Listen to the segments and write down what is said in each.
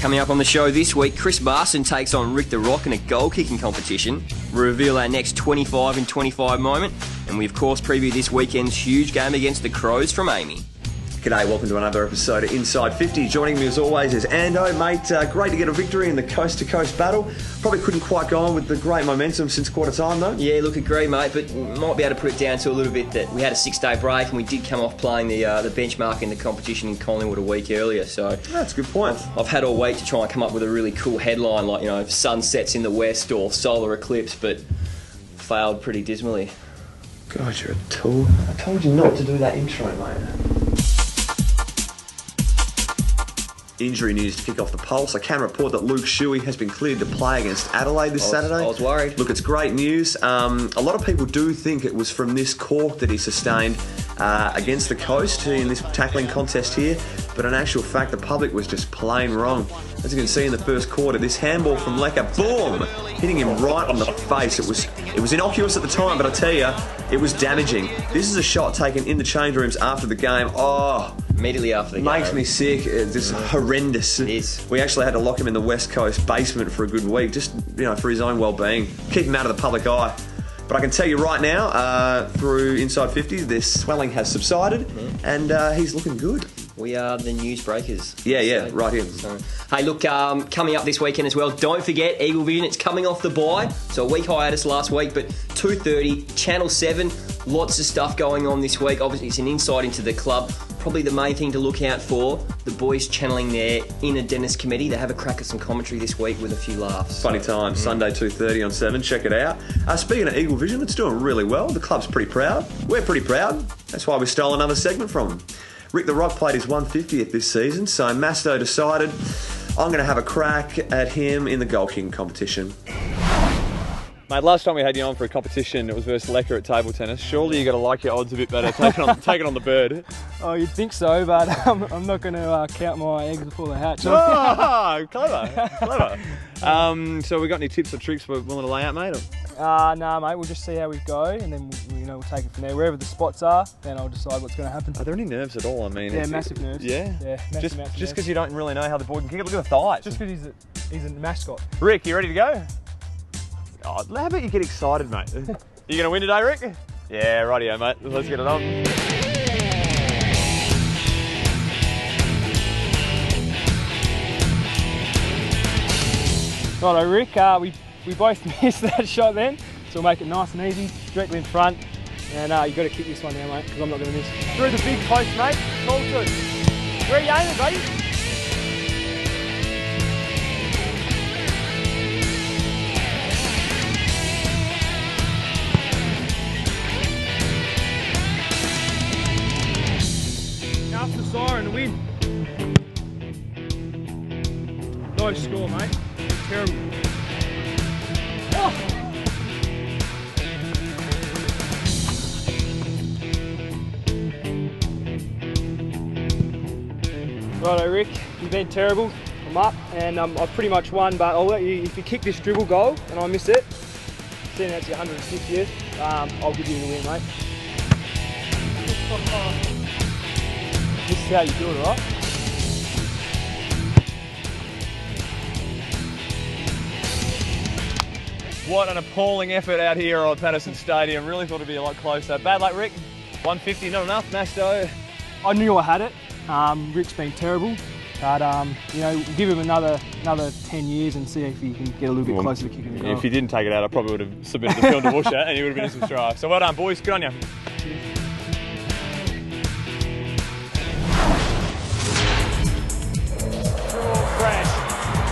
Coming up on the show this week, Chris Masten takes on Rick the Rock in a goal-kicking competition. We reveal our next 25 in 25 moment. And we, of course, preview this weekend's huge game against the Crows from Amy. G'day, welcome to another episode of Inside 50. Joining me as always is Ando, mate. Great to get a victory in the coast-to-coast battle. Probably couldn't quite go on with the great momentum since quarter time, though. Yeah, look, agree, mate, but might be able to put it down to a little bit that we had a 6-day break and we did come off playing the benchmark in the competition in Collingwood a week earlier. So that's a good point. I've had all week to try and come up with a really cool headline, like, you know, sunsets in the west or solar eclipse, but failed pretty dismally. God, you're a tool. I told you not to do that intro, mate. Injury news to kick off the pulse. I can report that Luke Shuey has been cleared to play against Adelaide this Saturday. I was worried. Look, it's great news. A lot of people do think it was from this cork that he sustained against the coast in this tackling contest here, but in actual fact, the public was just plain wrong. As you can see in the first quarter, this handball from Lecker, boom, hitting him right on the face. It was innocuous at the time, but I tell you, it was damaging. This is a shot taken in the change rooms after the game. Oh, immediately after the game. Makes me sick. It's just horrendous. It is. We actually had to lock him in the West Coast basement for a good week, just, you know, for his own well-being. Keep him out of the public eye. But I can tell you right now, through Inside 50, this swelling has subsided, and he's looking good. We are the newsbreakers. Yeah, right here. So, hey, look, coming up this weekend as well, don't forget Eagle Vision. It's coming off the bye, so a week hiatus last week, but 2:30, Channel 7, lots of stuff going on this week. Obviously, it's an insight into the club. Probably the main thing to look out for, the boys channeling their inner Dennis committee. They have a crack at some commentary this week with a few laughs. Funny time, Sunday 2:30 on 7, check it out. Speaking of Eagle Vision, it's doing really well. The club's pretty proud. We're pretty proud. That's why we stole another segment from them. Rick the Rock played his 150th this season, so Masto decided I'm going to have a crack at him in the goal kicking competition. Mate, last time we had you on for a competition, it was versus Lecker at table tennis. Surely you got to like your odds a bit better, taking on the bird. Oh, you'd think so, but I'm not going to count my eggs before they hatch. Oh, clever. So we got any tips or tricks we're willing to lay out, mate? Nah, mate, we'll just see how we go, and then we'll take it from there. Wherever the spots are, then I'll decide what's going to happen. Are there any nerves at all? I mean, yeah, massive nerves. Yeah? Yeah, massive just because you don't really know how the boy can kick it, look at the thighs. Just because he's a mascot. Rick, you ready to go? Oh, how about you get excited, mate? You going to win today, Rick? Yeah, rightio, mate. Let's get it on. Righto, Rick, we both missed that shot then, so we'll make it nice and easy, directly in front, and you got to kick this one now, mate, because I'm not going to miss. Through the big post, mate, tall to. Where are you aiming, buddy? After the siren to win. Nice score, mate. Terrible. Oh. Righto, Rick, you've been terrible. I'm up, and I've pretty much won, but I'll let you, if you kick this dribble goal and I miss it, seeing that's your 150th, I'll give you the win, mate. This is how you do it, alright? What an appalling effort out here at Patterson Stadium. Really thought it'd be a lot closer. Bad luck, Rick. 150, not enough. Masto. I knew I had it. Rick's been terrible, but give him another 10 years and see if he can get a little bit closer to kicking the goal. If he didn't take it out, I probably would have submitted the film to Woosha and he would have been in some strife. So well done, boys. Good on you. Crash.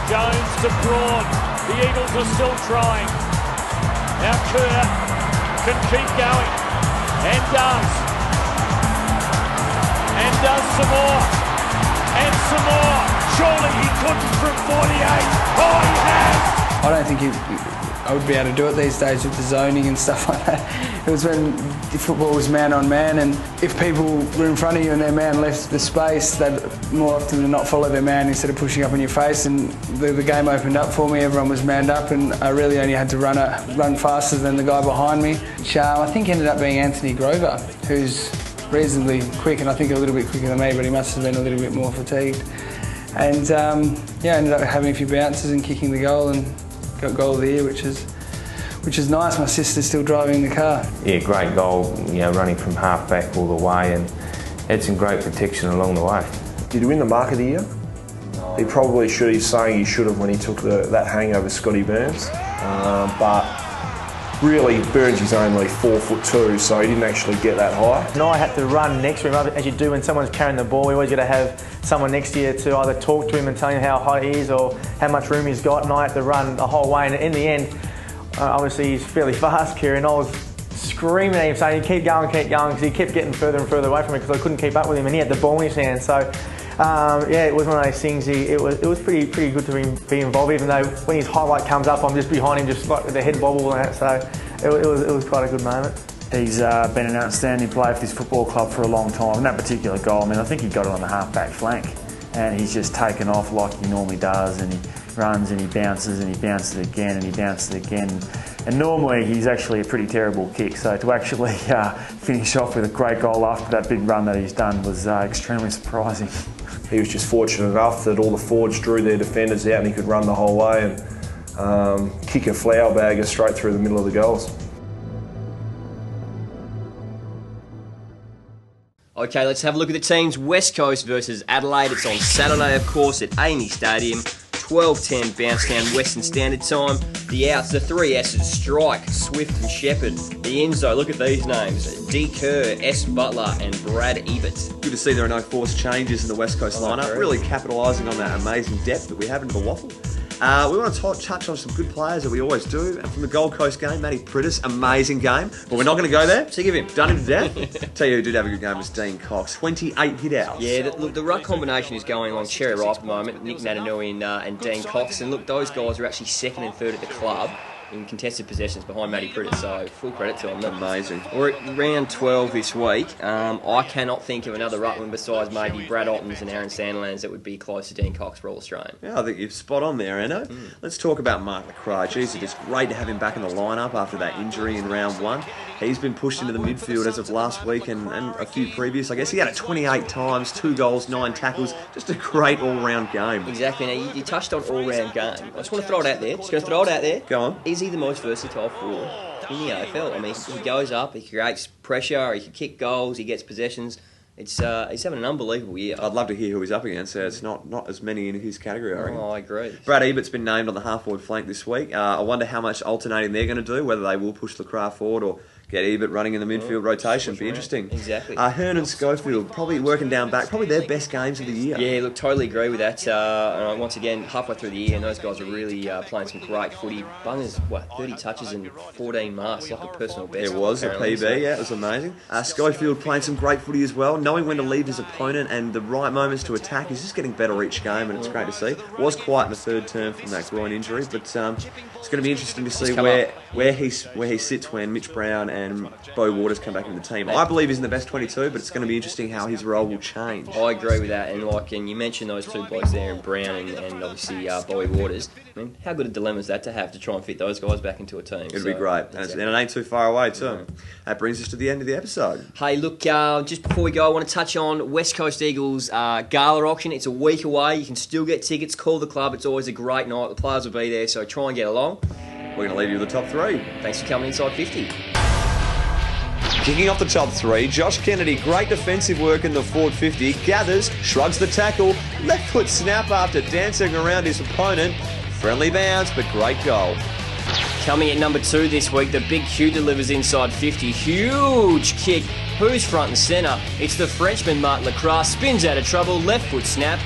Jones to Braun. The Eagles are still trying. Now Kerr can keep going. And does. And does some more. And some more. Surely he couldn't from 48. Oh, he has. I don't think I would be able to do it these days with the zoning and stuff like that. It was when the football was man on man, and if people were in front of you and their man left the space, they'd more often than not follow their man instead of pushing up in your face, and the game opened up for me. Everyone was manned up and I really only had to run faster than the guy behind me. Which I think ended up being Anthony Grover, who's reasonably quick and I think a little bit quicker than me, but he must have been a little bit more fatigued. And yeah, I ended up having a few bounces and kicking the goal and got goal of the year, which is nice. My sister's still driving the car. Yeah, great goal, you know, running from half back all the way, and had some great protection along the way. Did he win the mark of the year? No. He probably should. He's saying he should have when he took that hang over Scotty Burns. But really, Burns is only 4'2", so he didn't actually get that high. And I had to run next to him, as you do when someone's carrying the ball. You always got to have someone next to you to either talk to him and tell him how high he is or how much room he's got, and I had to run the whole way. And in the end, obviously he's fairly fast, Kieran. I was screaming at him saying, keep going, because he kept getting further and further away from me because I couldn't keep up with him, and he had the ball in his hand. So yeah, it was one of those things. It was pretty good to be involved, even though when his highlight comes up, I'm just behind him, just like with the head bobble and that. So it was quite a good moment. He's been an outstanding player for this football club for a long time. And that particular goal, I mean, I think he got it on the half-back flank, and he's just taken off like he normally does, and he runs and he bounces and he bounces again and he bounces again. And normally he's actually a pretty terrible kick, so to actually finish off with a great goal after that big run that he's done was extremely surprising. He was just fortunate enough that all the forwards drew their defenders out and he could run the whole way and kick a flower bagger straight through the middle of the goals. Okay, let's have a look at the teams. West Coast versus Adelaide. It's on Saturday, of course, at Amy Stadium. 12:10 bounce down Western Standard Time. The outs, the three S's, Strike, Swift and Shepherd. The ends, though, look at these names. D. Kerr, S. Butler and Brad Ebert. Good to see there are no forced changes in the West Coast lineup. Really capitalising on that amazing depth that we have into the waffle. We want to touch on some good players that we always do. And from the Gold Coast game, Matty Prittis, amazing game. But we're not going to go there. Sick of him. Done him to death. Tell you who did have a good game was Dean Cox. 28 hit-outs. Yeah, look, the ruck combination is going on cherry ripe at the moment. Nick Natanui and Dean Cox. And look, those guys are actually second and third at the club in contested possessions behind Matty Prittis, so full credit to him. Amazing. We're at round 12 this week. I cannot think of another ruckman besides maybe Brad Ottens and Aaron Sandilands that would be close to Dean Cox for All-Australian. Yeah, I think you're spot on there, Anno. Let's talk about Mark LaCroix. Jeez, it's great to have him back in the lineup after that injury in round one. He's been pushed into the midfield as of last week and a few previous. I guess he had it 28 times, 2 goals, 9 tackles. Just a great all-round game. Exactly. Now, you touched on all-round game. I just want to throw it out there. Just going to throw it out there. Go on. Is he the most versatile forward in the AFL? I mean, he goes up, he creates pressure, he can kick goals, he gets possessions. He's having an unbelievable year. I'd love to hear who he's up against. It's not as many in his category, I reckon. Oh, I agree. Brad Ebert's been named on the half-forward flank this week. I wonder how much alternating they're going to do, whether they will push LaCroix forward or get Ebert running in the midfield rotation. Be interesting. Exactly. Hearn and Schofield, probably working down back, probably their best games of the year. Yeah, look, totally agree with that. And once again, halfway through the year, and those guys are really playing some great footy. Bunger's, 30 touches and 14 marks, like a personal best. It was a PB, yeah, it was amazing. Schofield playing some great footy as well, knowing when to leave his opponent and the right moments to attack. He's just getting better each game, and it's great to see. Was quiet in the third term from that groin injury, but it's going to be interesting to see where he sits when Mitch Brown and Bo Waters come back into the team. I believe he's in the best 22, but it's going to be interesting how his role will change. I agree with that, and you mentioned those two blokes there, in Brown and obviously Bowie Waters. I mean, how good a dilemma is that to have to try and fit those guys back into a team? It'd be great, exactly. And it ain't too far away too. No. That brings us to the end of the episode. Hey, look, just before we go, I want to touch on West Coast Eagles gala auction. It's a week away. You can still get tickets. Call the club. It's always a great night. The players will be there, so try and get along. We're going to leave you with the top 3. Thanks for coming inside 50. Kicking off the top 3, Josh Kennedy, great defensive work in the forward 50, gathers, shrugs the tackle, left foot snap after dancing around his opponent. Friendly bounce, but great goal. Coming at number 2 this week, the Big Q delivers inside 50. Huge kick. Who's front and centre? It's the Frenchman, Mark LaCroix, spins out of trouble, left foot snap.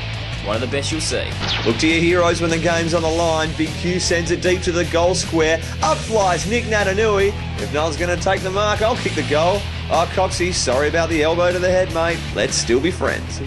One of the best you'll see. Look to your heroes when the game's on the line. Big Q sends it deep to the goal square. Up flies Nick Natanui. If no one's going to take the mark, I'll kick the goal. Oh, Coxie, sorry about the elbow to the head, mate. Let's still be friends.